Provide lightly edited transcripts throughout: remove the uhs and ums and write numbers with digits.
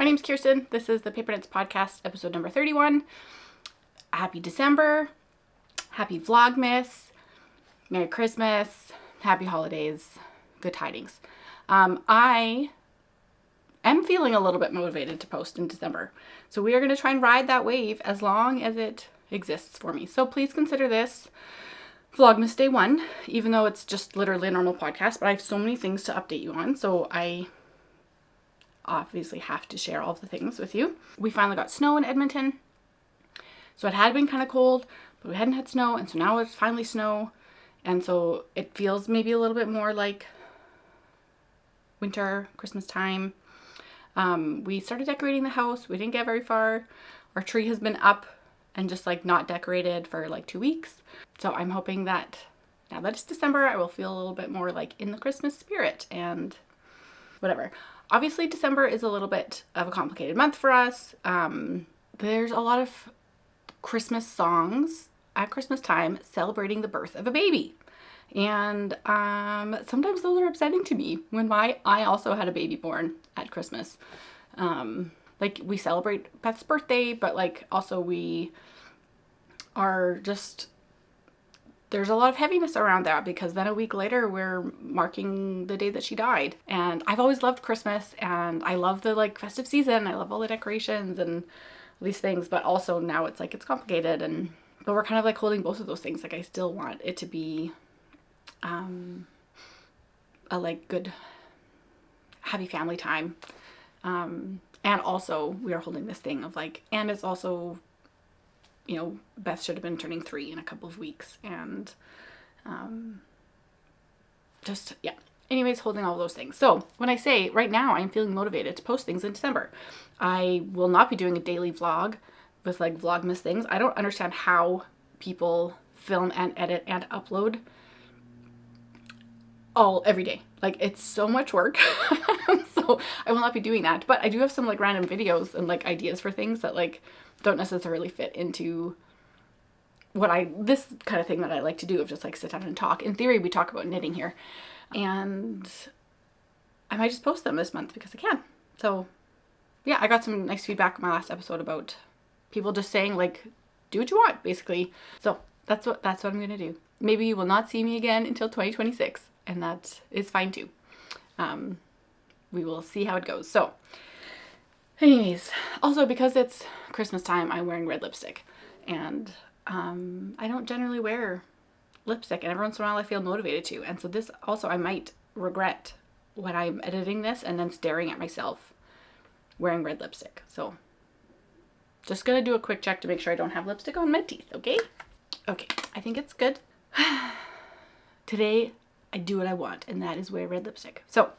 My name's Kirsten. This is the Paper Knits Podcast, episode number 31. Happy December. Happy Vlogmas. Merry Christmas. Happy holidays. Good tidings. I am feeling a little bit motivated to post in December. So we are going to try and ride that wave as long as it exists for me. So please consider this Vlogmas Day 1, even though it's just literally a normal podcast, but I have so many things to update you on. So I obviously have to share all of the things with you. We finally got snow in Edmonton. So it had been kind of cold, but we hadn't had snow, and so now it's finally snow. And so it feels maybe a little bit more like winter, Christmas time. We started decorating the house. We didn't get very far. Our tree has been up and just like not decorated for like 2 weeks. So I'm hoping that now that it's December, I will feel a little bit more like in the Christmas spirit and whatever. Obviously, December is a little bit of a complicated month for us. There's a lot of Christmas songs at Christmas time celebrating the birth of a baby. And sometimes those are upsetting to me when I also had a baby born at Christmas. Like we celebrate Beth's birthday, but like also we are just, there's a lot of heaviness around that because then a week later we're marking the day that she died. And I've always loved Christmas and I love the like festive season. I love all the decorations and these things, but also now it's like it's complicated but we're kind of like holding both of those things. Like I still want it to be a like good happy family time. And also we are holding this thing of like, and it's also, you know, Beth should have been turning 3 in a couple of weeks and just, yeah. Anyways, holding all those things. So when I say right now I'm feeling motivated to post things in December, I will not be doing a daily vlog with like Vlogmas things. I don't understand how people film and edit and upload every day. Like it's so much work. So I will not be doing that, but I do have some like random videos and like ideas for things that like don't necessarily fit into this kind of thing that I like to do of just like sit down and talk. In theory, we talk about knitting here and I might just post them this month because I can. So yeah, I got some nice feedback on my last episode about people just saying like, do what you want basically. So that's what I'm going to do. Maybe you will not see me again until 2026 and that is fine too. We will see how it goes. So anyways, also because it's Christmas time, I'm wearing red lipstick and I don't generally wear lipstick and every once in a while I feel motivated to. And so this also I might regret when I'm editing this and then staring at myself wearing red lipstick. So just gonna do a quick check to make sure I don't have lipstick on my teeth, okay? Okay, I think it's good. Today I do what I want and that is wear red lipstick. So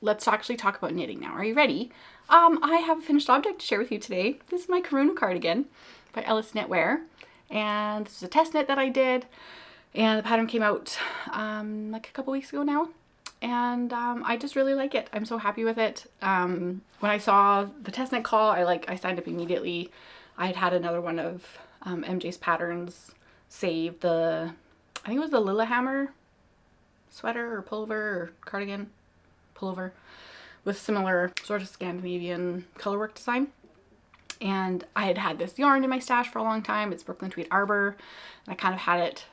let's actually talk about knitting now. Are you ready? I have a finished object to share with you today. This is my Kiruna cardigan by Ellis Knitwear. And this is a test knit that I did. And the pattern came out like a couple weeks ago now. And I just really like it. I'm so happy with it. When I saw the test knit call, I signed up immediately. I had another one of MJ's patterns saved. I think it was the Lillehammer sweater or pullover or cardigan. Pullover with similar sort of Scandinavian colorwork design. And I had this yarn in my stash for a long time. It's Brooklyn Tweed Arbor. And I kind of had it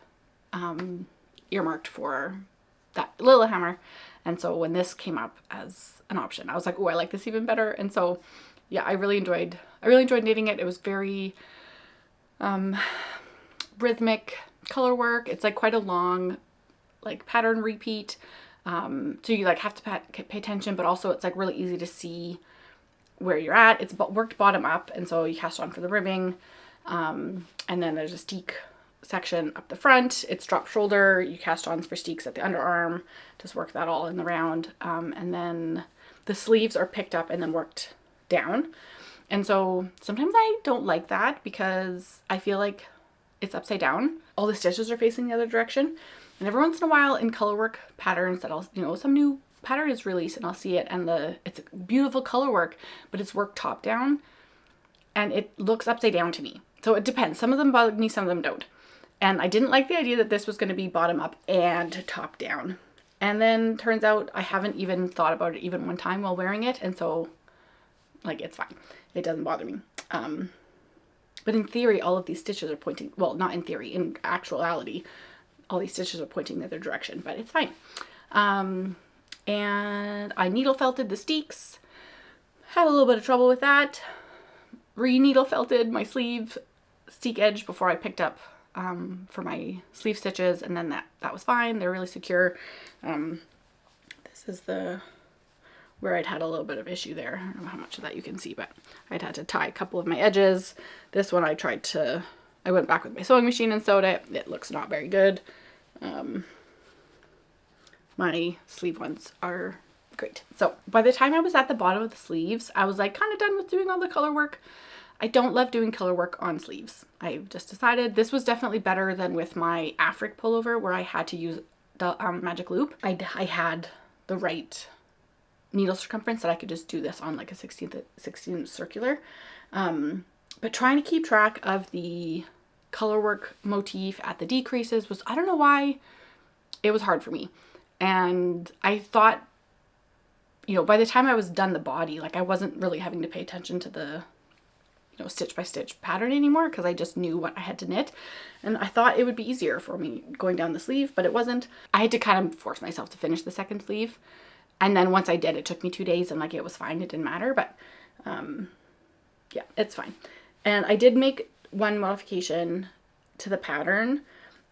earmarked for that Lillehammer. And so when this came up as an option, I was like, oh, I like this even better. And so yeah, I really enjoyed knitting it. It was very rhythmic color work. It's like quite a long like pattern repeat. So you like have to pay attention, but also it's like really easy to see where you're at. It's worked bottom up, and so you cast on for the ribbing, and then there's a steek section up the front. It's drop shoulder. You cast on for steeks at the underarm. Just work that all in the round, and then the sleeves are picked up and then worked down. And so sometimes I don't like that because I feel like it's upside down. All the stitches are facing the other direction. And every once in a while in colorwork patterns that I'll, some new pattern is released and I'll see it and it's beautiful color work, but it's worked top down and it looks upside down to me. So it depends. Some of them bug me, some of them don't. And I didn't like the idea that this was going to be bottom up and top down. And then turns out I haven't even thought about it even one time while wearing it. And so Like, it's fine. It doesn't bother me. But in theory, all of these stitches are pointing, well, not in theory, in actuality, all these stitches are pointing the other direction, but it's fine. And I needle felted the steeks. Had a little bit of trouble with that. Re-needle felted my sleeve steek edge before I picked up for my sleeve stitches, and then that was fine. They're really secure. This is where I'd had a little bit of issue there. I don't know how much of that you can see, but I'd had to tie a couple of my edges. This one I went back with my sewing machine and sewed it. It looks not very good. My sleeve ones are great. So by the time I was at the bottom of the sleeves, I was like kind of done with doing all the color work. I don't love doing color work on sleeves. I just decided this was definitely better than with my Afric pullover where I had to use the magic loop. I had the right needle circumference that I could just do this on like a 16th circular. But trying to keep track of the color work motif at the decreases was, I don't know why, it was hard for me. And I thought, you know, by the time I was done the body, like I wasn't really having to pay attention to the, you know, stitch by stitch pattern anymore because I just knew what I had to knit. And I thought it would be easier for me going down the sleeve, but it wasn't. I had to kind of force myself to finish the second sleeve. And then once I did, it took me 2 days and like it was fine. It didn't matter, but yeah, it's fine. And I did make one modification to the pattern.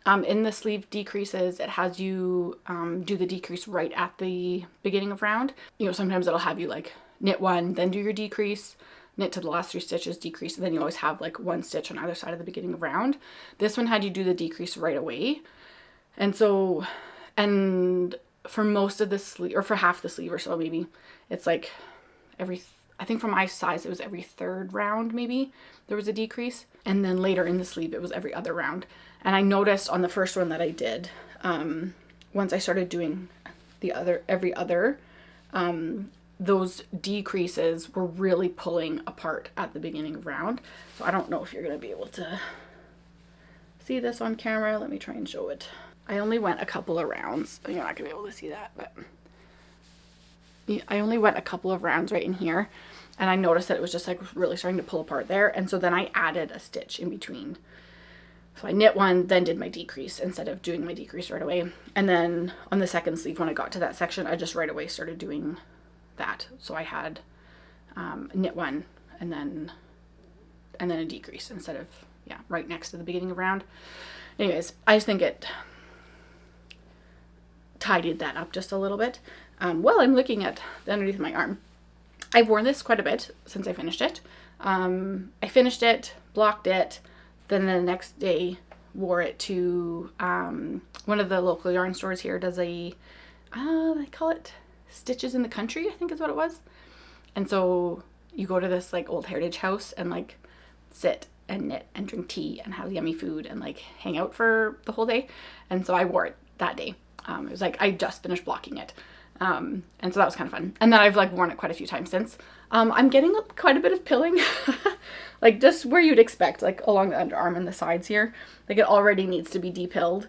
In the sleeve decreases, it has you do the decrease right at the beginning of round. You know, sometimes it'll have you like knit one, then do your decrease, knit to the last 3 stitches, decrease, and then you always have like 1 stitch on either side of the beginning of round. This one had you do the decrease right away. And so, and for most of the sleeve, or for half the sleeve or so maybe, it's like I think for my size, it was every 3rd round maybe there was a decrease. And then later in the sleeve, it was every other round. And I noticed on the first one that I did, once I started doing the every other, those decreases were really pulling apart at the beginning of round. So I don't know if you're going to be able to see this on camera. Let me try and show it. I only went a couple of rounds. You're not going to be able to see that, but I only went a couple of rounds right in here. And I noticed that it was just like really starting to pull apart there. And so then I added a stitch in between. So I knit one, then did my decrease instead of doing my decrease right away. And then on the second sleeve, when I got to that section, I just right away started doing that. So I had knit one and then a decrease instead of, yeah, right next to the beginning of round. Anyways, I just think it tidied that up just a little bit. Well, I'm looking at the underneath of my arm. I've worn this quite a bit since I finished it. I finished it, blocked it, then the next day wore it to one of the local yarn stores here does they call it Stitches in the Country, I think is what it was. And so you go to this like old heritage house and like sit and knit and drink tea and have yummy food and like hang out for the whole day. And so I wore it that day. It was like I just finished blocking it. And so that was kind of fun. And then I've like worn it quite a few times since. I'm getting quite a bit of pilling, like just where you'd expect, like along the underarm and the sides here. Like it already needs to be depilled,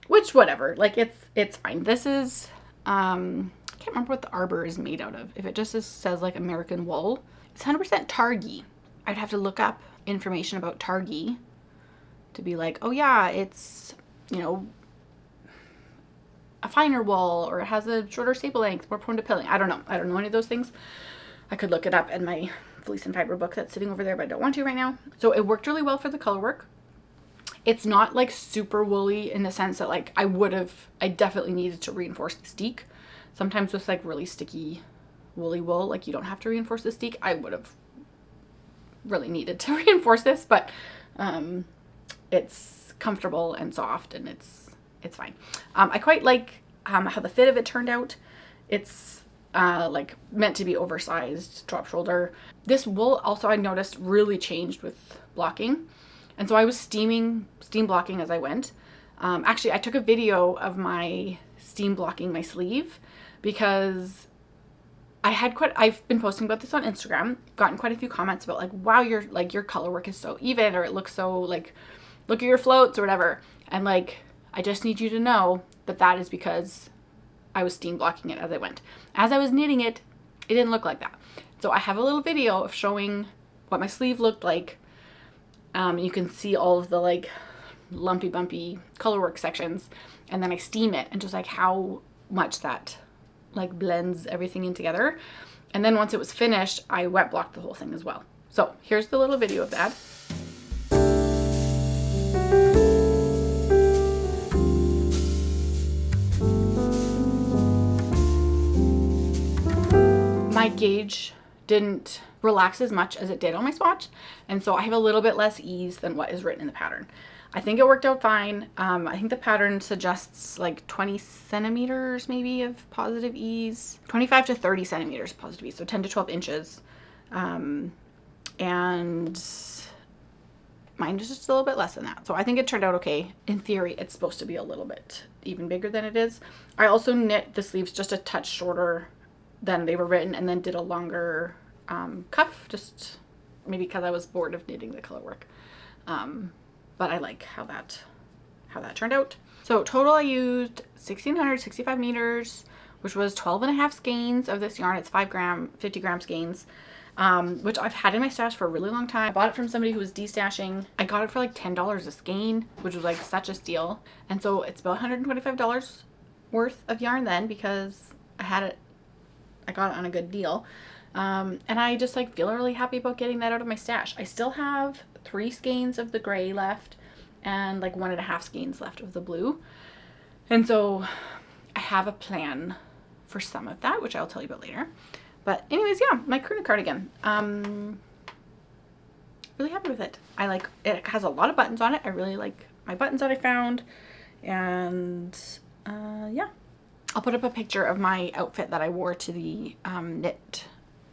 which whatever, like it's fine. This is, I can't remember what the arbor is made out of. If it just says like American wool, it's 100% Targhee. I'd have to look up information about Targhee to be like, oh yeah, it's, you know, a finer wool, or it has a shorter staple length, more prone to pilling. I don't know any of those things. I could look it up in my fleece and fiber book that's sitting over there, but I don't want to right now. So it worked really well for the color work. It's not like super woolly in the sense that like I definitely needed to reinforce the steek. Sometimes with like really sticky woolly wool, like you don't have to reinforce the steek. I would have really needed to reinforce this, but it's comfortable and soft and it's fine. I quite like how the fit of it turned out. It's like meant to be oversized drop shoulder. This wool also I noticed really changed with blocking. And so I was steam blocking as I went. Actually, I took a video of my steam blocking my sleeve because I've been posting about this on Instagram, gotten quite a few comments about like, wow, your color work is so even, or it looks so like, look at your floats or whatever. And like, I just need you to know that that is because I was steam blocking it as I went. As I was knitting it, it didn't look like that. So I have a little video of showing what my sleeve looked like. You can see all of the like lumpy bumpy colorwork sections, and then I steam it and just like how much that like blends everything in together. And then once it was finished, I wet blocked the whole thing as well. So here's the little video of that. My gauge didn't relax as much as it did on my swatch, and so I have a little bit less ease than what is written in the pattern. I think it worked out fine. I think the pattern suggests like 20 centimeters maybe of positive ease, 25 to 30 centimeters positive ease, so 10 to 12 inches. And mine is just a little bit less than that. So I think it turned out okay. In theory, it's supposed to be a little bit even bigger than it is. I also knit the sleeves just a touch shorter than they were written, and then did a longer cuff, just maybe because I was bored of knitting the color work. But I like how that turned out. So total I used 1,665 meters, which was 12.5 skeins of this yarn. It's 50 gram skeins, which I've had in my stash for a really long time. I bought it from somebody who was destashing. I got it for like $10 a skein, which was like such a steal. And so it's about $125 worth of yarn then, because I got it on a good deal. And I just like feel really happy about getting that out of my stash. I still have 3 skeins of the gray left and like 1.5 skeins left of the blue. And so I have a plan for some of that, which I'll tell you about later. But anyways, yeah, my Kiruna cardigan. Really happy with it. I like it. Has a lot of buttons on it. I really like my buttons that I found. And yeah. I'll put up a picture of my outfit that I wore to the knit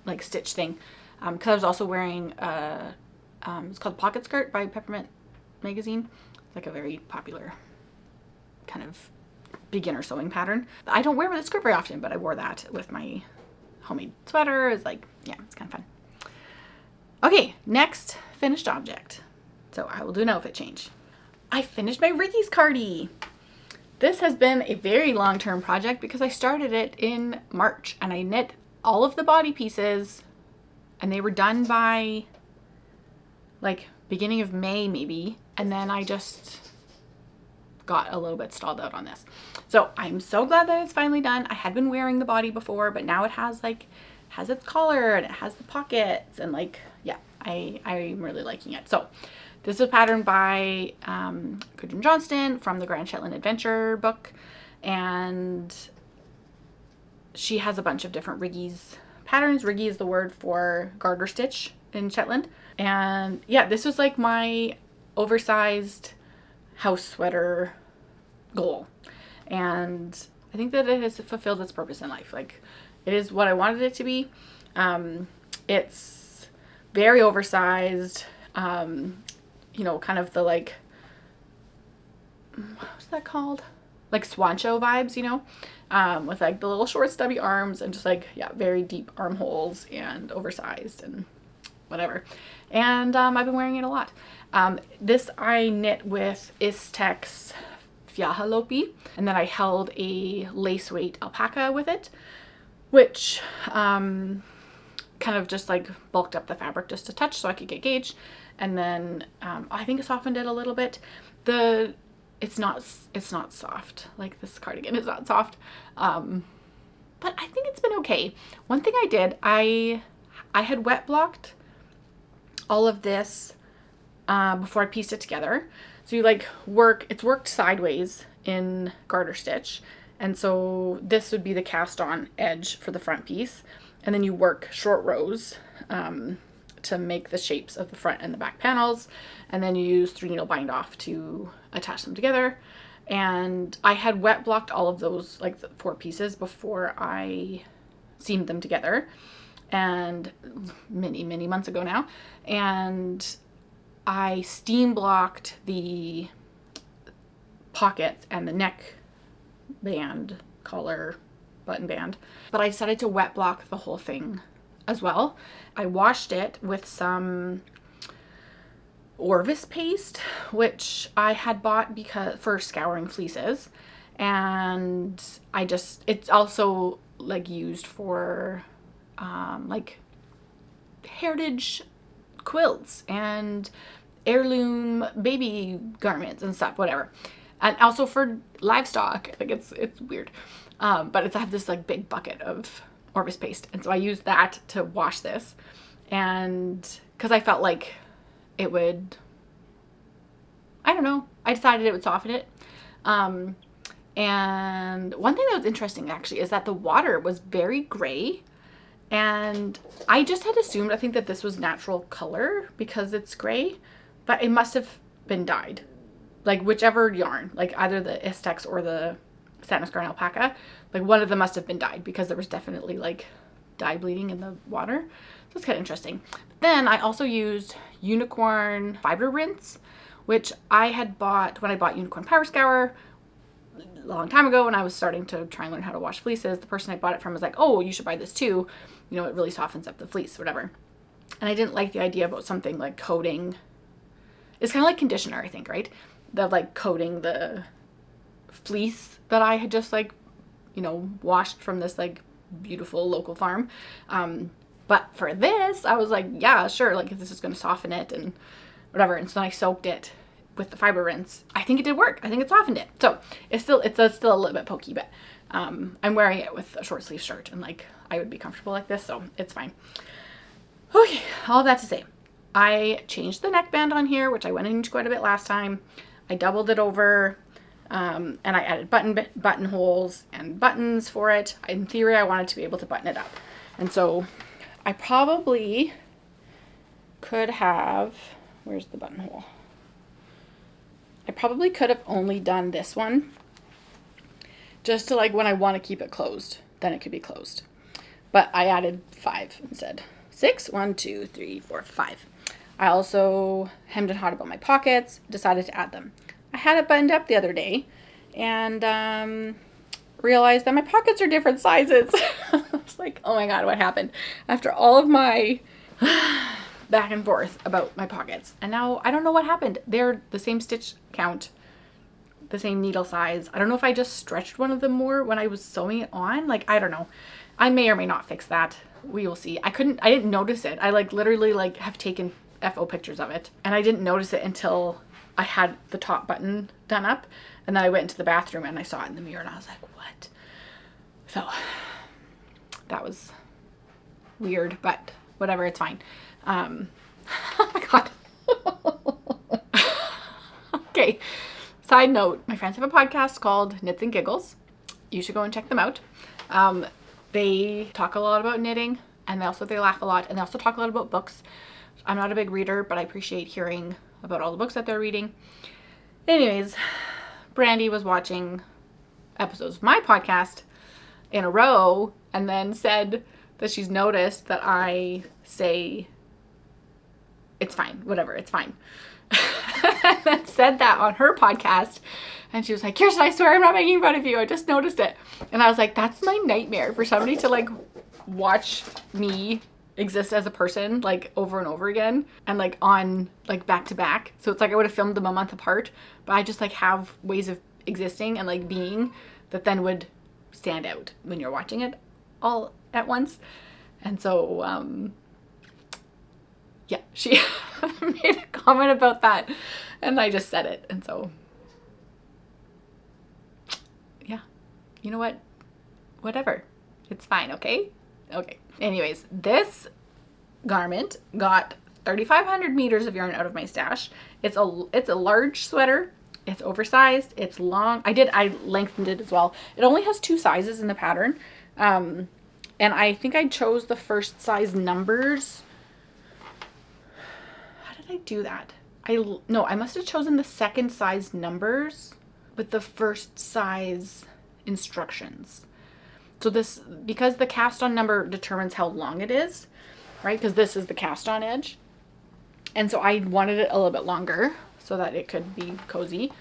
like stitch thing, because I was also wearing it's called Pocket Skirt by Peppermint Magazine. It's like a very popular kind of beginner sewing pattern. I don't wear the skirt very often, but I wore that with my homemade sweater. It's like, yeah, it's kind of fun. Okay, next finished object. So I will do an outfit change. I finished my Riggies Cardi. This has been a very long-term project because I started it in March, and I knit all of the body pieces, and they were done by like beginning of May maybe, and then I just got a little bit stalled out on this. So I'm so glad that it's finally done. I had been wearing the body before, but now it has its collar and it has the pockets, and like, yeah, I'm really liking it. So this is a pattern by Gudrun Johnston from the Grand Shetland Adventure book, and she has a bunch of different Riggies patterns. Riggy is the word for garter stitch in Shetland. And yeah, this was like my oversized house sweater goal. And I think that it has fulfilled its purpose in life. Like, it is what I wanted it to be. It's very oversized. You know, kind of the like, what's that called? Like swan show vibes, you know, with like the little short stubby arms and just like, yeah, very deep armholes and oversized and whatever. And I've been wearing it a lot. This I knit with Istex Fiahalopi, and then I held a lace weight alpaca with it, which kind of just like bulked up the fabric just a touch so I could get gauge. And then I think it softened it a little bit. It's not soft. Like, this cardigan is not soft. But I think it's been okay. One thing I did, I had wet blocked all of this before I pieced it together. So you like it's worked sideways in garter stitch. And so this would be the cast on edge for the front piece. And then you work short rows to make the shapes of the front and the back panels, and then you use 3 needle bind off to attach them together. And I had wet blocked all of those, like the 4 pieces, before I seamed them together, and many months ago now. And I steam blocked the pockets and the neck band, collar, button band, but I decided to wet block the whole thing as well. I washed it with some Orvis paste, which I had bought for scouring fleeces, and it's also like used for like heritage quilts and heirloom baby garments and stuff, whatever. And also for livestock, like it's weird. But I have this like big bucket of Orbis paste. And so I used that to wash this. And because I felt like it would, I don't know, I decided it would soften it. And one thing that was interesting actually is that the water was very gray. And I just had assumed, I think that this was natural color because it's gray, but it must have been dyed. Like whichever yarn, like either the Istex or the Satin Scar and Alpaca, like one of them must have been dyed because there was definitely like dye bleeding in the water. So it's kind of interesting. Then I also used Unicorn Fiber Rinse, which I had bought when I bought Unicorn Power Scour a long time ago when I was starting to try and learn how to wash fleeces. The person I bought it from was like, oh, you should buy this too. You know, it really softens up the fleece, whatever. And I didn't like the idea about something like coating. It's kind of like conditioner, I think, right? The like coating the fleece that I had just like, you know, washed from this like beautiful local farm. But for this, I was like, yeah, sure. Like if this is going to soften it and whatever. And so then I soaked it with the fiber rinse. I think it did work. I think it softened it. So it's still a little bit pokey, but I'm wearing it with a short sleeve shirt and like I would be comfortable like this. So it's fine. Okay. All that to say, I changed the neckband on here, which I went into quite a bit last time. I doubled it over. And I added buttonholes and buttons for it. In theory, I wanted to be able to button it up. And so I probably could have, where's the buttonhole? I probably could have only done this one just to like when I want to keep it closed, then it could be closed. But I added 5 instead. 6, 1, 2, 3, 4, 5. I also hemmed and hawed about my pockets, decided to add them. I had it buttoned up the other day and realized that my pockets are different sizes. I was like, oh my God, what happened? After all of my back and forth about my pockets. And now I don't know what happened. They're the same stitch count, the same needle size. I don't know if I just stretched one of them more when I was sewing it on. Like, I don't know. I may or may not fix that. We will see. I didn't notice it. I like literally like have taken FO pictures of it and I didn't notice it until I had the top button done up and then I went into the bathroom and I saw it in the mirror and I was like, what? So that was weird, but whatever, it's fine. Oh my God. Okay. Side note, my friends have a podcast called Knits and Giggles. You should go and check them out. They talk a lot about knitting and they laugh a lot and they also talk a lot about books. I'm not a big reader, but I appreciate hearing about all the books that they're reading. Anyways, Brandy was watching episodes of my podcast in a row and then said that she's noticed that I say, it's fine, whatever, it's fine. And then said that on her podcast. And she was like, Kirsten, I swear I'm not making fun of you. I just noticed it. And I was like, that's my nightmare, for somebody to like watch me exist as a person like over and over again and like on like back to back. So it's like I would have filmed them a month apart, but I just like have ways of existing and like being that then would stand out when you're watching it all at once. And so yeah, she made a comment about that and I just said it. And so yeah, you know what, whatever, it's fine. Okay. Anyways, this garment got 3,500 meters of yarn out of my stash. It's a large sweater. It's oversized. It's long. I lengthened it as well. It only has 2 sizes in the pattern. And I think I chose the first size numbers. How did I do that? No, I must have chosen the second size numbers with the first size instructions. So this, because the cast on number determines how long it is, right? Because this is the cast on edge. And so I wanted it a little bit longer so that it could be cozy.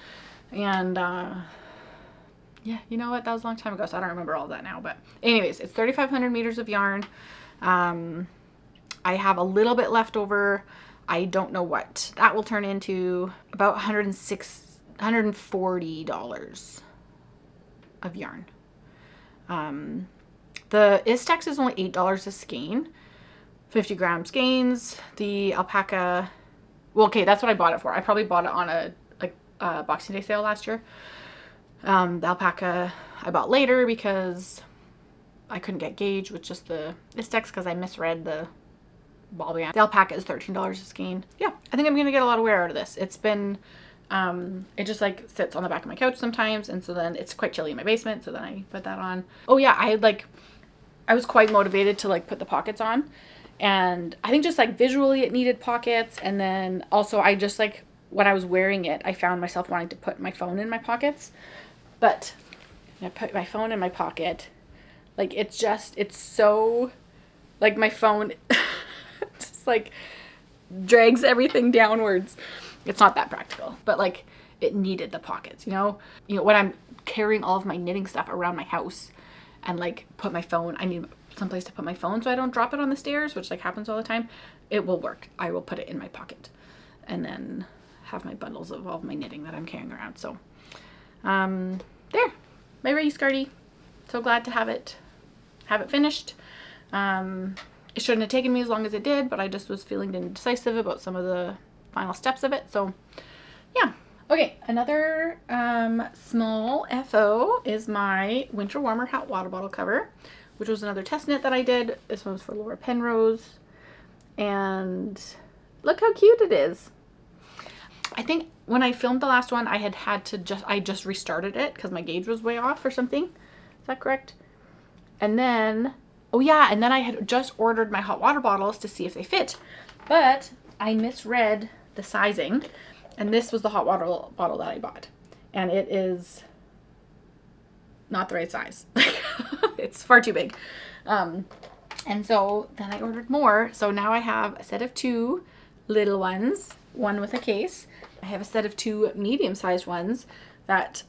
And yeah, you know what? That was a long time ago, so I don't remember all that now. But anyways, it's 3,500 meters of yarn. I have a little bit left over. I don't know what that will turn into. About $140 of yarn. The Istex is only $8 a skein, 50-gram skeins. The alpaca, well, okay, that's what I bought it for. I probably bought it on a Boxing Day sale last year. The alpaca I bought later because I couldn't get gauge with just the Istex because I misread the ball band. The alpaca is $13 a skein. Yeah, I think I'm gonna get a lot of wear out of this. It's been, it just like sits on the back of my couch sometimes, and so then it's quite chilly in my basement, so then I put that on. Oh yeah, I was quite motivated to like put the pockets on, and I think just like visually it needed pockets, and then also I just like, when I was wearing it, I found myself wanting to put my phone in my pockets, but I put my phone in my pocket, like it's so, like my phone just like drags everything downwards. It's not that practical, but like it needed the pockets, you know, when I'm carrying all of my knitting stuff around my house and like put my phone, I need someplace to put my phone so I don't drop it on the stairs, which like happens all the time. It will work. I will put it in my pocket and then have my bundles of all of my knitting that I'm carrying around. So there, my Riggies Cardi. So glad to have it finished. It shouldn't have taken me as long as it did, but I just was feeling indecisive about some of the final steps of it. So yeah. Okay, another small FO is my Winter Warmer hot water bottle cover, which was another test knit that I did. This one was for Laura Penrose, and look how cute it is. I think when I filmed the last one, I just restarted it because my gauge was way off or something. Is that correct? And then, oh yeah, and then I had just ordered my hot water bottles to see if they fit, but I misread the sizing, and this was the hot water bottle that I bought, and it is not the right size. It's far too big. And so then I ordered more. So now I have a set of 2 little ones, one with a case. I have a set of 2 medium-sized ones that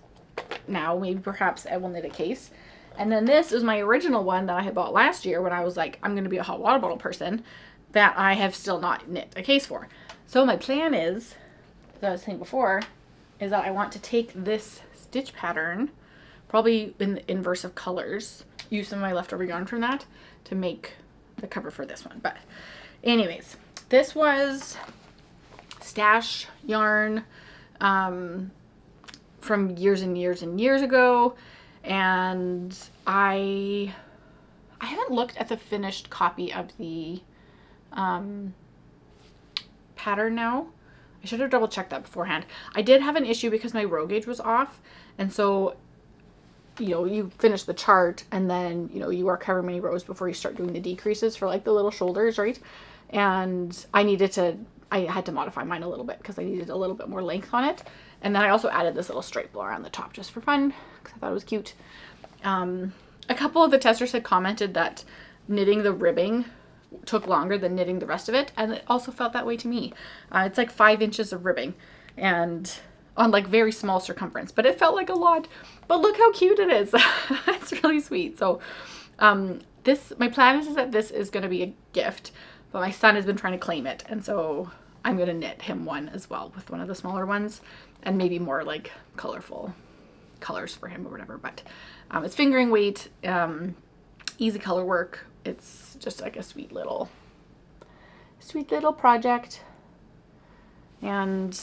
now maybe perhaps I will knit a case. And then this is my original one that I had bought last year when I was like, I'm going to be a hot water bottle person, that I have still not knit a case for. So my plan is, as I was saying before, is that I want to take this stitch pattern, probably in the inverse of colors, use some of my leftover yarn from that to make the cover for this one. But anyways, this was stash yarn from years and years and years ago, and I haven't looked at the finished copy of the pattern now. I should have double checked that beforehand. I did have an issue because my row gauge was off, and so you finish the chart and then you work however many rows before you start doing the decreases for like the little shoulders, right? And I had to modify mine a little bit because I needed a little bit more length on it. And then I also added this little stripe around the top just for fun because I thought it was cute. A couple of the testers had commented that knitting the ribbing took longer than knitting the rest of it, and it also felt that way to me. It's like 5 inches of ribbing and on like very small circumference, but it felt like a lot. But look how cute it is. It's really sweet. So my plan is that this is going to be a gift, but my son has been trying to claim it, and so I'm going to knit him one as well with one of the smaller ones, and maybe more like colorful colors for him or whatever. But it's fingering weight, easy color work. It's just like a sweet little project, and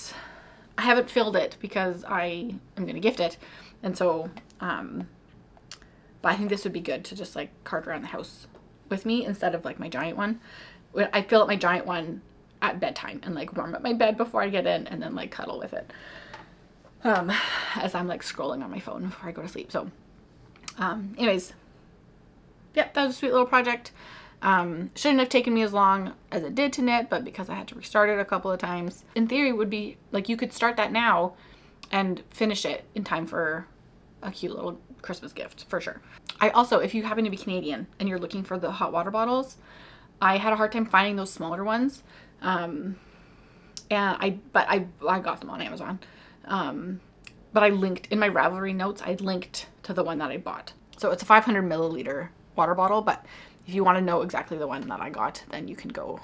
I haven't filled it because I am going to gift it, and so but I think this would be good to just like cart around the house with me instead of like my giant one. I fill up my giant one at bedtime and like warm up my bed before I get in, and then like cuddle with it as I'm like scrolling on my phone before I go to sleep. So anyways, yeah, that was a sweet little project. Shouldn't have taken me as long as it did to knit, but because I had to restart it a couple of times, in theory would be like you could start that now and finish it in time for a cute little Christmas gift for sure. I also, if you happen to be Canadian and you're looking for the hot water bottles, I had a hard time finding those smaller ones, and I got them on Amazon, but I linked in my Ravelry notes, I linked to the one that I bought. So it's a 500 milliliter water bottle, but if you want to know exactly the one that I got, then you can go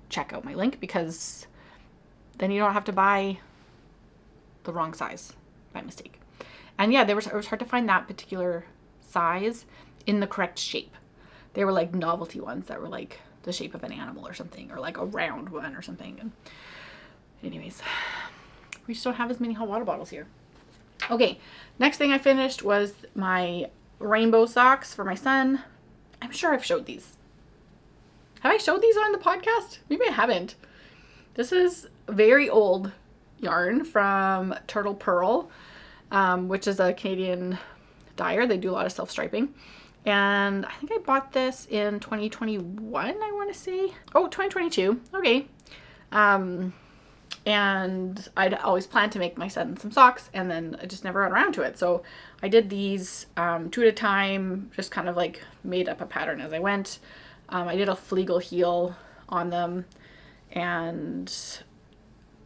check out my link, because then you don't have to buy the wrong size by mistake. And yeah, it was hard to find that particular size in the correct shape. They were like novelty ones that were like the shape of an animal or something, or like a round one or something. And anyways, we just don't have as many hot water bottles here. Okay, next thing I finished was my rainbow socks for my son. I'm sure I've showed these. Have I showed these on the podcast? Maybe I haven't. This is very old yarn from Turtle Pearl, which is a Canadian dyer. They do a lot of self-striping. And I think I bought this in 2021, I want to say. Oh, 2022. Okay. And I'd always planned to make my son some socks, and then I just never got around to it. So I did these 2 at a time, just kind of like made up a pattern as I went. I did a Flegel heel on them, and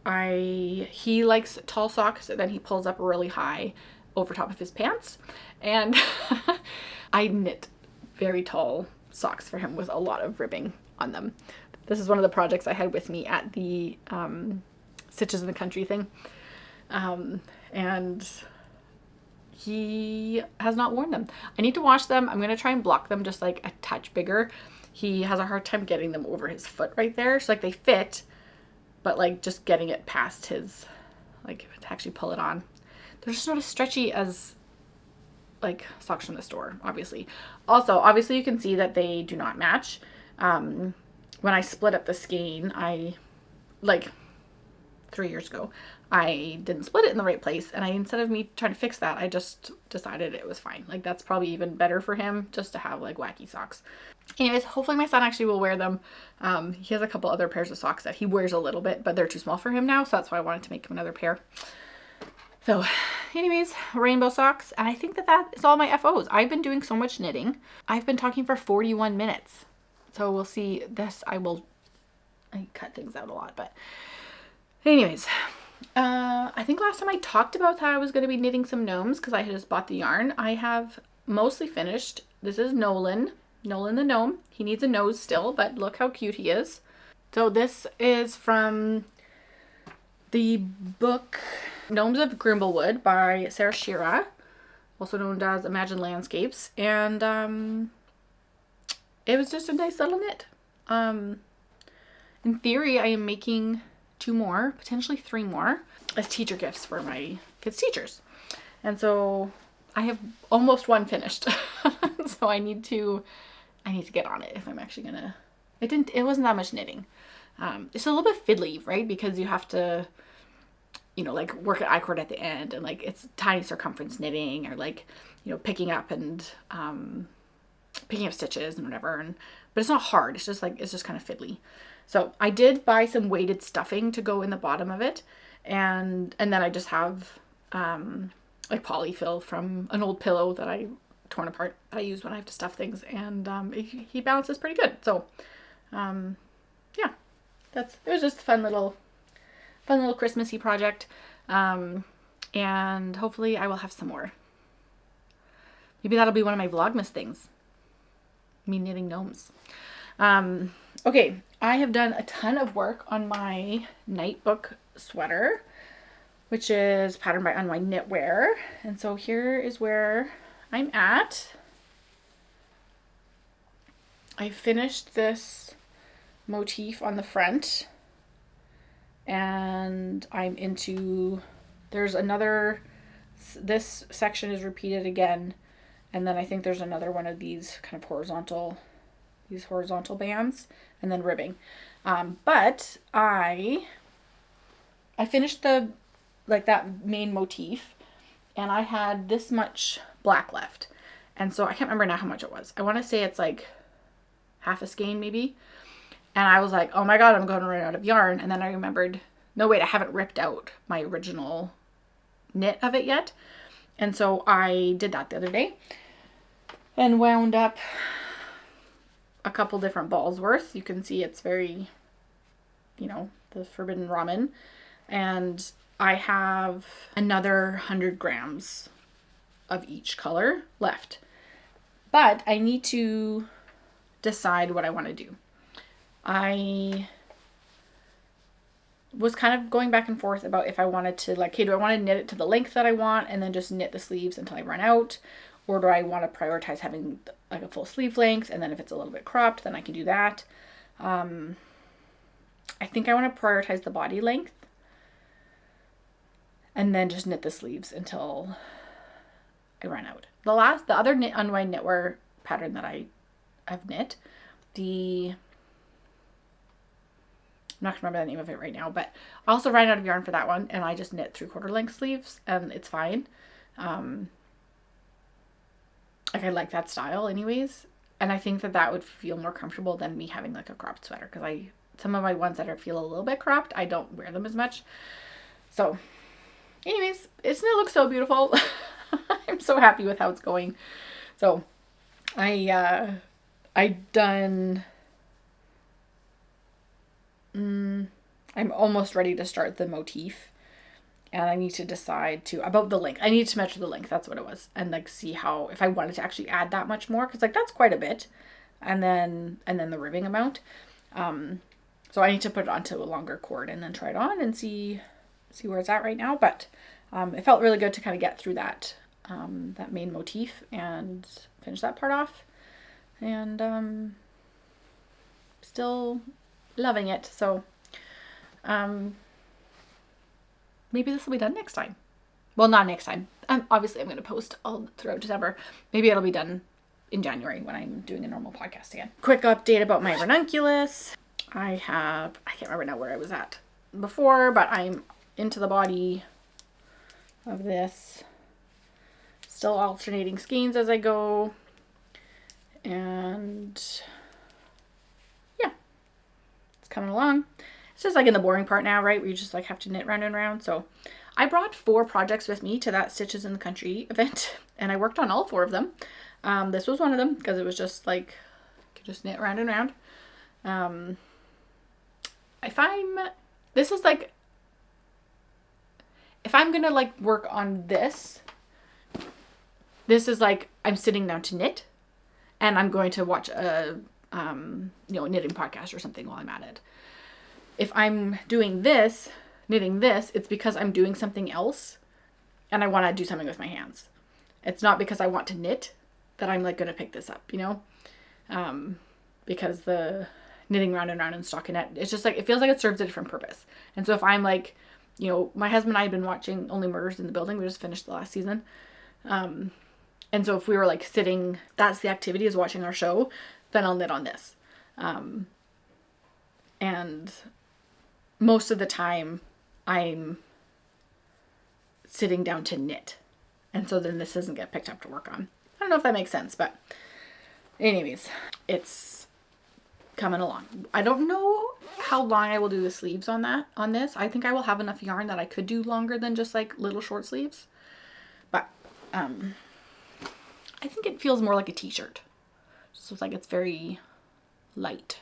he likes tall socks, and then he pulls up really high over top of his pants. And I knit very tall socks for him with a lot of ribbing on them. This is one of the projects I had with me at the Stitches in the Country thing. And he has not worn them. I need to wash them. I'm going to try and block them just like a touch bigger. He has a hard time getting them over his foot right there. So like they fit, but like just getting it past his, like to actually pull it on. They're just not as stretchy as like socks from the store, obviously. Also, obviously you can see that they do not match. When I split up the skein, like 3 years ago, I didn't split it in the right place, and instead of me trying to fix that, I just decided it was fine. Like that's probably even better for him, just to have like wacky socks. Anyways, hopefully my son actually will wear them. He has a couple other pairs of socks that he wears a little bit, but they're too small for him now, so that's why I wanted to make him another pair. So anyways, rainbow socks, and I think that is all my FOs. I've been doing so much knitting. I've been talking for 41 minutes. So we'll see. This I cut things out a lot, but anyways, I think last time I talked about how I was going to be knitting some gnomes because I had just bought the yarn. I have mostly finished. This is Gnolan the Gnome. He needs a nose still, but look how cute he is. So this is from the book Gnomes of Grimblewood by Sarah Shira, also known as Imagine Landscapes, and it was just a nice little knit. In theory, I am making 2 more, potentially 3 more, as teacher gifts for my kids' teachers. And so I have almost one finished. So I need to get on it if I'm actually gonna. It wasn't that much knitting. It's a little bit fiddly, right? Because you have to, you know, like work at I-cord at the end, and like it's tiny circumference knitting, or like, you know, picking up stitches and whatever. But it's not hard. It's just kind of fiddly. So I did buy some weighted stuffing to go in the bottom of it. And then I just have like polyfill from an old pillow that I torn apart that I use when I have to stuff things. And he balances pretty good. So yeah, it was just a fun little Christmassy project. And hopefully I will have some more. Maybe that'll be one of my Vlogmas things. Me knitting gnomes. Okay, I have done a ton of work on my Nightbook sweater, which is patterned by Unwind Knitwear. And so here is where I'm at. I finished this motif on the front, and I'm into, this section is repeated again. And then I think there's another one of these kind of horizontal bands, and then ribbing. But I finished that main motif, and I had this much black left. And so I can't remember now how much it was. I want to say it's like half a skein maybe. And I was like, oh my God, I'm going to run out of yarn. And then I remembered, no wait, I haven't ripped out my original knit of it yet. And so I did that the other day and wound up a couple different balls worth. You can see it's very, you know, the forbidden ramen. And I have another 100 grams of each color left. But I need to decide what I want to do. I was kind of going back and forth about if I wanted to, like, hey, do I want to knit it to the length that I want and then just knit the sleeves until I run out? Or do I want to prioritize having like a full sleeve length, and then if it's a little bit cropped, then I can do that. I think I want to prioritize the body length and then just knit the sleeves until I run out. The other unwind knitwear pattern that I've knit, I'm not gonna remember the name of it right now, but I also ran out of yarn for that one, and I just knit 3/4 length sleeves, and it's fine. Like I like that style anyways, and I think that would feel more comfortable than me having like a cropped sweater, because some of my ones that feel a little bit cropped, I don't wear them as much. So anyways, it looks so beautiful. I'm so happy with how it's going. So I'm almost ready to start the motif, and I need to decide about the length. I need to measure the length. That's what it was. And like see if I wanted to actually add that much more, because like that's quite a bit. And then the ribbing amount. So I need to put it onto a longer cord and then try it on and see where it's at right now. But it felt really good to kind of get through that main motif and finish that part off. And still loving it. So maybe this will be done next time. Well, not next time. Obviously, I'm going to post all throughout December. Maybe it'll be done in January when I'm doing a normal podcast again. Quick update about my ranunculus. I can't remember now where I was at before, but I'm into the body of this. Still alternating skeins as I go. And yeah, it's coming along. It's just like in the boring part now, right? Where you just like have to knit round and round. So I brought 4 projects with me to that Stitches in the Country event, and I worked on all 4 of them. This was one of them because it was just like, you could just knit round and round. This is like, if I'm gonna like work on this is like I'm sitting down to knit, and I'm going to watch a knitting podcast or something while I'm at it. If I'm doing this, knitting this, it's because I'm doing something else and I want to do something with my hands. It's not because I want to knit that I'm like going to pick this up, because the knitting round and round and stockinette, it's just like, it feels like it serves a different purpose. And so if I'm like, my husband and I have been watching Only Murders in the Building. We just finished the last season. And so if we were like sitting, that's the activity, is watching our show, then I'll knit on this. And most of the time I'm sitting down to knit. And so then this doesn't get picked up to work on. I don't know if that makes sense, but anyways, it's coming along. I don't know how long I will do the sleeves on this. I think I will have enough yarn that I could do longer than just like little short sleeves. But I think it feels more like a t-shirt. So it's like it's very light,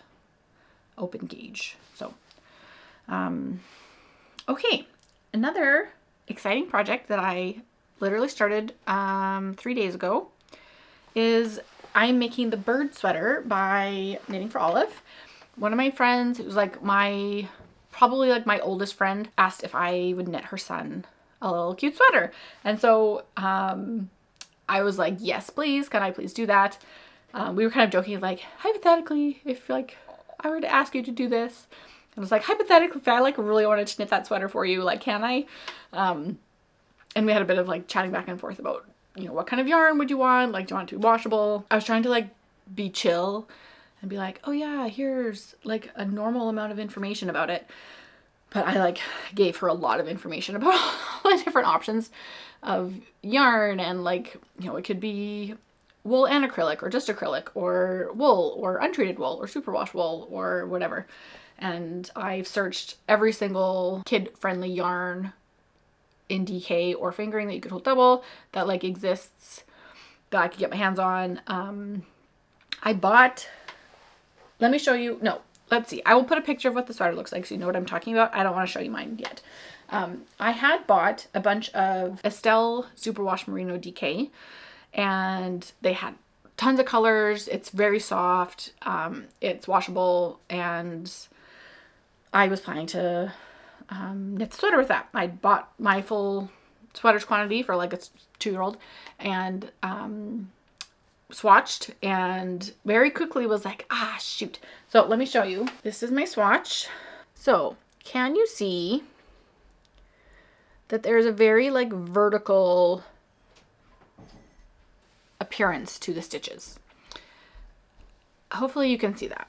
open gauge. So okay, another exciting project that I literally started 3 days ago is I'm making the bird sweater by Knitting for Olive. One of my friends, it was like probably like my oldest friend, asked if I would knit her son a little cute sweater. And so I was like, yes, please. Can I please do that? We were kind of joking, like, hypothetically, if like I were to ask you to do this, I was like, hypothetically, if I like really wanted to knit that sweater for you, like, can I? And we had a bit of like chatting back and forth about, what kind of yarn would you want? Like, do you want it to be washable? I was trying to like be chill and be like, oh yeah, here's like a normal amount of information about it. But I like gave her a lot of information about all the different options of yarn, and like, it could be wool and acrylic, or just acrylic, or wool, or untreated wool, or superwash wool, or whatever. And I've searched every single kid-friendly yarn in DK or fingering that you could hold double that like exists that I could get my hands on. I bought, let me show you, no, let's see. I will put a picture of what the sweater looks like so you know what I'm talking about. I don't want to show you mine yet. I had bought a bunch of Estelle Superwash Merino DK, and they had tons of colors. It's very soft. It's washable, and I was planning to knit the sweater with that. I bought my full sweaters quantity for like a 2-year-old, and swatched and very quickly was like, ah, shoot. So let me show you. This is my swatch. So can you see that there's a very like vertical appearance to the stitches? Hopefully you can see that.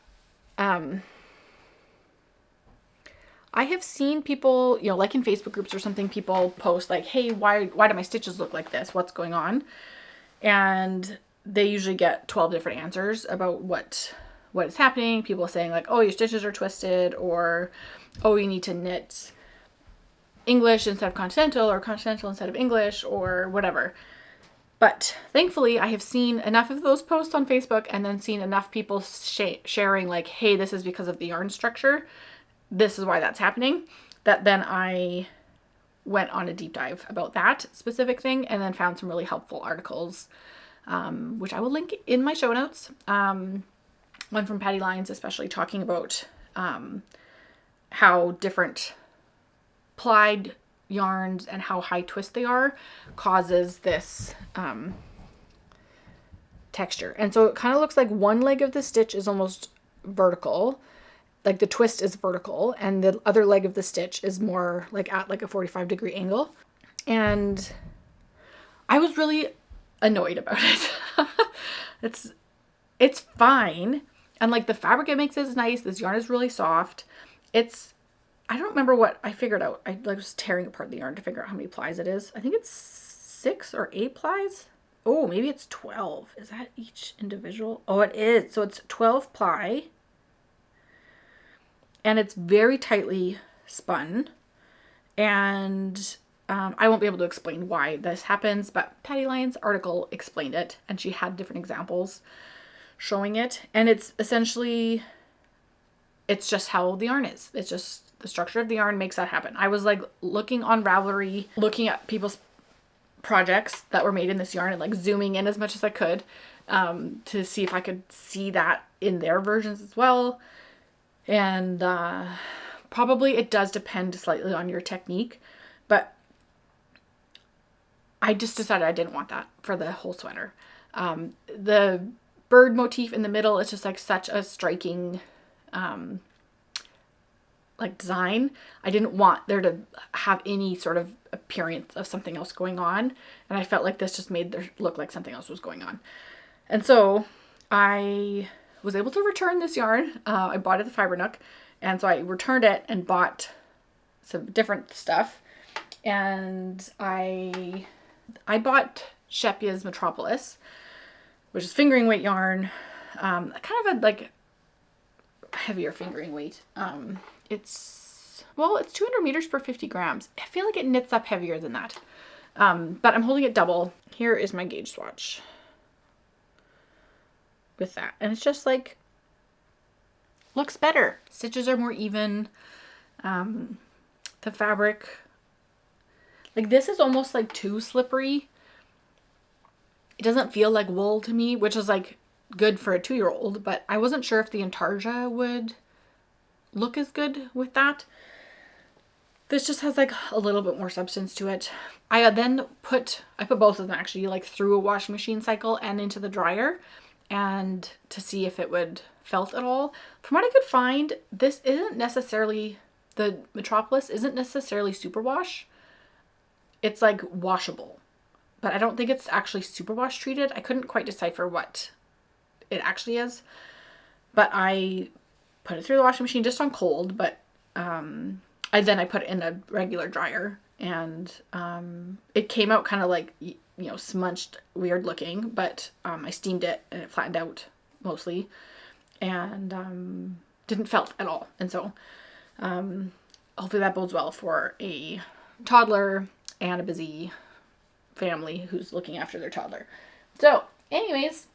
I have seen people, you know, like in Facebook groups or something, people post like, hey, why do my stitches look like this? What's going on? And they usually get 12 different answers about what is happening. People saying like, oh, your stitches are twisted, or oh, you need to knit English instead of continental, or continental instead of English, or whatever. But thankfully, I have seen enough of those posts on Facebook and then seen enough people sharing like, hey, this is because of the yarn structure. This is why that's happening. That then I went on a deep dive about that specific thing and then found some really helpful articles, which I will link in my show notes. One from Patty Lyons, especially talking about how different plied yarns and how high twist they are causes this texture. And so it kind of looks like one leg of the stitch is almost vertical, like the twist is vertical, and the other leg of the stitch is more like at like a 45-degree angle. And I was really annoyed about it. It's fine. And like the fabric it makes is nice. This yarn is really soft. I don't remember what I figured out. I was tearing apart the yarn to figure out how many plies it is. I think it's 6 or 8 plies. Oh, maybe it's 12. Is that each individual? Oh, it is. So it's 12 ply. And it's very tightly spun. And I won't be able to explain why this happens, but Patty Lyons' article explained it, and she had different examples showing it. And it's essentially, it's just how the yarn is. It's just the structure of the yarn makes that happen. I was like looking on Ravelry, looking at people's projects that were made in this yarn and like zooming in as much as I could to see if I could see that in their versions as well. And probably it does depend slightly on your technique, but I just decided I didn't want that for the whole sweater. The bird motif in the middle is just like such a striking like design. I didn't want there to have any sort of appearance of something else going on, and I felt like this just made there look like something else was going on. And so I was able to return this yarn. I bought it at the Fiber Nook, and so I returned it and bought some different stuff. And I bought Shepia's Metropolis, which is fingering weight yarn, kind of a like heavier fingering weight. It's 200 meters per 50 grams. I feel like it knits up heavier than that. But I'm holding it double. Here is my gauge swatch with that. And it's just like, looks better. Stitches are more even. The fabric, like this is almost like too slippery. It doesn't feel like wool to me, which is like good for a 2-year-old, but I wasn't sure if the intarsia would look as good with that. This just has like a little bit more substance to it. I put both of them actually like through a washing machine cycle and into the dryer, and to see if it would felt at all. From what I could find, this isn't necessarily, the Metropolis isn't necessarily superwash. It's like washable, but I don't think it's actually superwash treated. I couldn't quite decipher what it actually is, but I put it through the washing machine just on cold, but I put it in a regular dryer, and it came out kind of like, you know, smudged, weird looking, but I steamed it and it flattened out mostly, and didn't felt at all. And so hopefully that bodes well for a toddler and a busy family who's looking after their toddler. So anyways,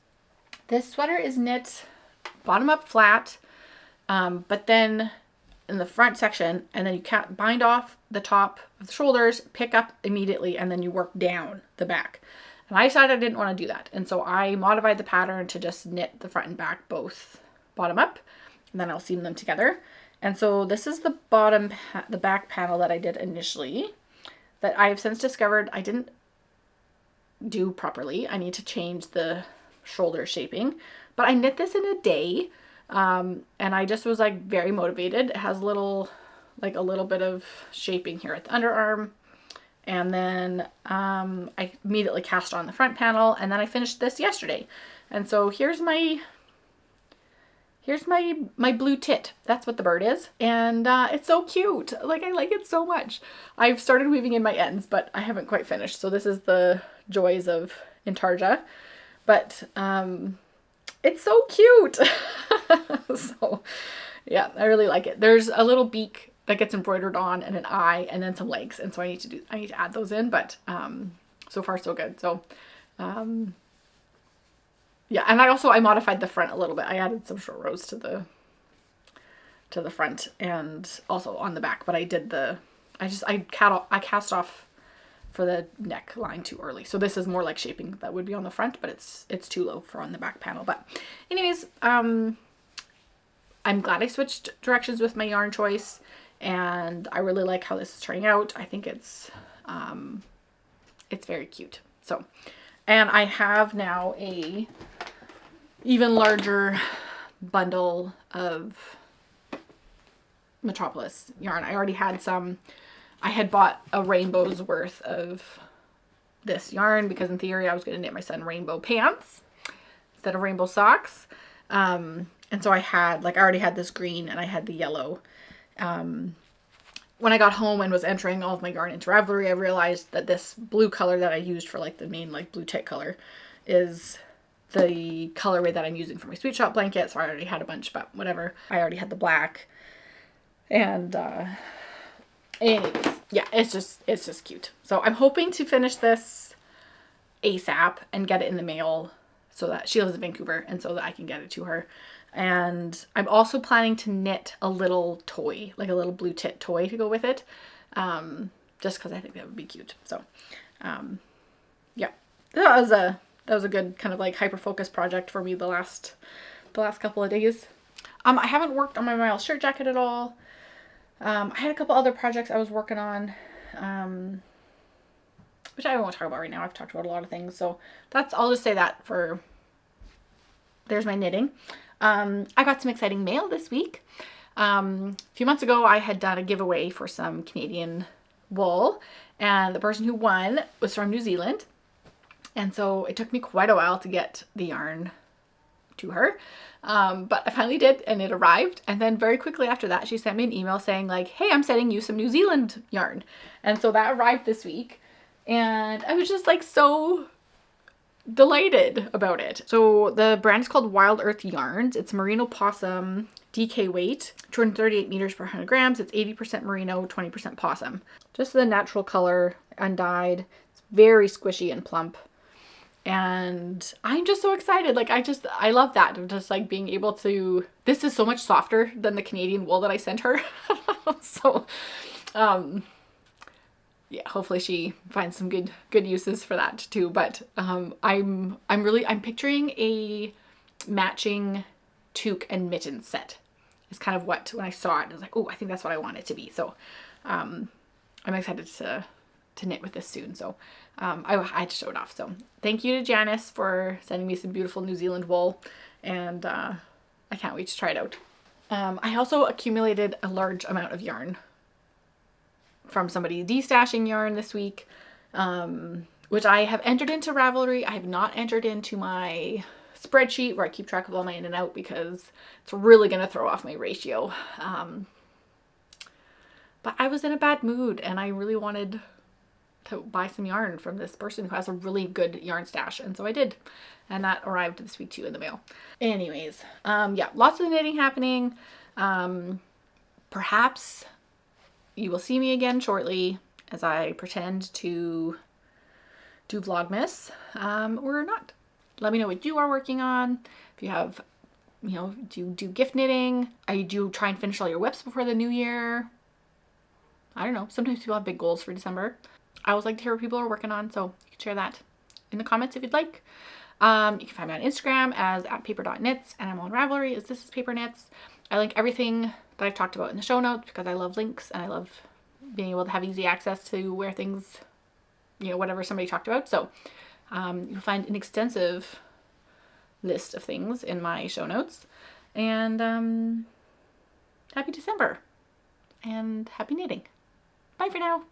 this sweater is knit bottom up flat, but then in the front section, and then you bind off the top of the shoulders, pick up immediately, and then you work down the back. And I decided I didn't want to do that, and so I modified the pattern to just knit the front and back both bottom up, and then I'll seam them together. And so this is the the back panel that I did initially, that I have since discovered I didn't do properly. I need to change the shoulder shaping. But I knit this in a day, and I just was like very motivated. It has a little bit of shaping here at the underarm, and then I immediately cast on the front panel, and then I finished this yesterday. And so here's my blue tit. That's what the bird is. And it's so cute. Like, I like it so much. I've started weaving in my ends, but I haven't quite finished. So this is the joys of intarsia. But it's so cute. So yeah, I really like it. There's a little beak that gets embroidered on, and an eye, and then some legs. And so I need to add those in, but so far so good. So yeah, and I modified the front a little bit. I added some short rows to the front and also on the back, but I cast off for the neckline too early. So this is more like shaping that would be on the front, but it's too low for on the back panel. But anyways, I'm glad I switched directions with my yarn choice, and I really like how this is turning out. I think it's very cute. So, and I have now a even larger bundle of Metropolis yarn. I already had some. I had bought a rainbow's worth of this yarn because in theory I was going to knit my son rainbow pants instead of rainbow socks. And so I already had this green and I had the yellow. When I got home and was entering all of my yarn into Ravelry, I realized that this blue color that I used for like the main like blue tick color is the colorway that I'm using for my Sweet Shop blanket. So I already had a bunch, but whatever. I already had the black. And anyways, yeah, it's just cute. So I'm hoping to finish this ASAP and get it in the mail so that she lives in Vancouver and so that I can get it to her. And I'm also planning to knit a little toy, like a little blue tit toy to go with it. Just because I think that would be cute. So yeah, that was a good kind of like hyper-focused project for me the last couple of days. I haven't worked on my Miles shirt jacket at all. I had a couple other projects I was working on, which I won't talk about right now. I've talked about a lot of things. So I'll just say that there's my knitting. I got some exciting mail this week. A few months ago, I had done a giveaway for some Canadian wool, and the person who won was from New Zealand. And so it took me quite a while to get the yarn to her. But I finally did, and it arrived. And then very quickly after that, she sent me an email saying like, hey, I'm sending you some New Zealand yarn. And so that arrived this week. And I was just like so delighted about it. So the brand is called Wild Earth Yarns. It's merino possum DK weight, 238 meters per 100 grams. It's 80% merino, 20% possum. Just the natural color, undyed. It's very squishy and plump. And I'm just so excited. Like, I love that. Of just like being able to, this is so much softer than the Canadian wool that I sent her. So, yeah, hopefully she finds some good uses for that too. But, I'm picturing a matching toque and mitten set is kind of what, when I saw it, I was like, oh, I think that's what I want it to be. So, I'm excited to knit with this soon. So I had to show it off. So thank you to Janice for sending me some beautiful New Zealand wool, and I can't wait to try it out. I also accumulated a large amount of yarn from somebody destashing yarn this week, which I have entered into Ravelry. I have not entered into my spreadsheet where I keep track of all my in and out because it's really going to throw off my ratio. But I was in a bad mood and I really wanted to buy some yarn from this person who has a really good yarn stash, and so I did, and that arrived this week too in the mail. Anyways, yeah, lots of knitting happening. Perhaps you will see me again shortly as I pretend to do Vlogmas, or not. Let me know what you are working on. If you have, do you do gift knitting? Do you try and finish all your WIPs before the new year? I don't know. Sometimes people have big goals for December. I always like to hear what people are working on, so you can share that in the comments if you'd like. You can find me on Instagram as @paper.knits, and I'm on Ravelry as This Is Paper Knits. I link everything that I've talked about in the show notes because I love links and I love being able to have easy access to where things, whatever somebody talked about. So you'll find an extensive list of things in my show notes. And happy December and happy knitting. Bye for now.